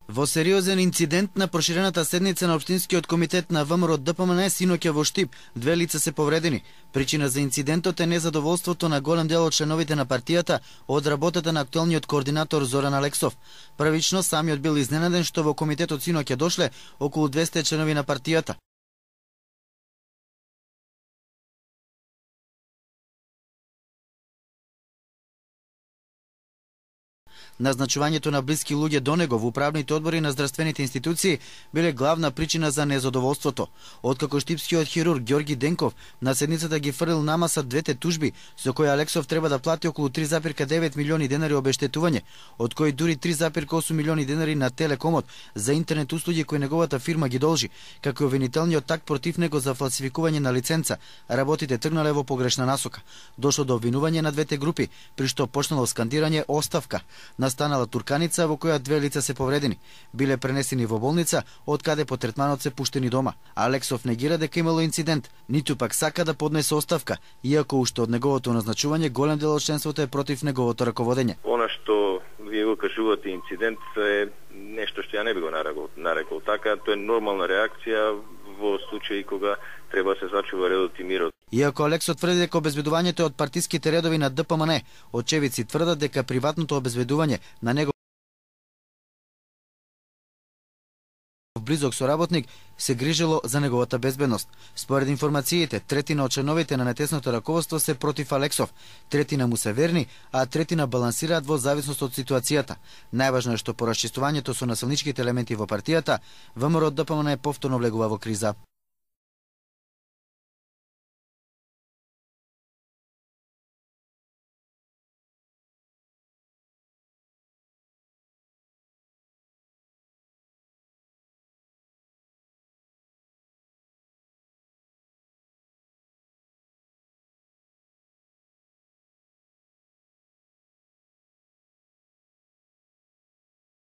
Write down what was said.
Во сериозен инцидент на проширената седница на Општинскиот комитет на ВМРО ДПМН синоќа во Штип, 2 лица се повредени. Причина за инцидентот е незадоволството на голем дел од членовите на партијата од работата на актуелниот координатор Зоран Алексов. Првично самиот бил изненаден што во комитетот синоќа дошле околу 200 членови на партијата. Назначувањето на блиски луѓе до него во управните одбори на здравствените институции биле главна причина за незадоволството. Откако штипскиот хирург Ѓорги Денков на седницата ги фрлил на маса двете тужби, со кои Алексов треба да плати околу 3,9 милиони денари обештетување, од кои дури 3,8 милиони денари на Телекомот за интернет услуги кои неговата фирма ги должи, како и обвинителниот такт против него за фалсификување на лиценца, работите тргнале во погрешна насока. Дошло до обвинување на двете групи, при што почнало скандирање оставка. Настанала турканица во која 2 лица се повредени. Биле пренесени во болница, од каде по третманот се пуштени дома. Алексов негира дека имало инцидент, ниту пак сака да поднесе оставка, иако уште од неговото назначување голем дел од членството е против неговото раководење. Она што вие го кажувате инцидент е нешто што ја не би го нарекол така, тоа е нормална реакција во случаи кога треба се зачува редот и мирот. Иако Алексов тврди дека обезбедувањето е од партиските редови на ДПМН, очевидци тврдат дека приватното обезбедување на него близок соработник се грижело за неговата безбедност. Според информациите, третина од членовите на нетесното раководство се против Алексов, третина му се верни, а третина балансираат во зависност од ситуацијата. Најважно е што по расчистувањето со насилничките елементи во партијата, ВМРО ДПМН повторно влегува во криза.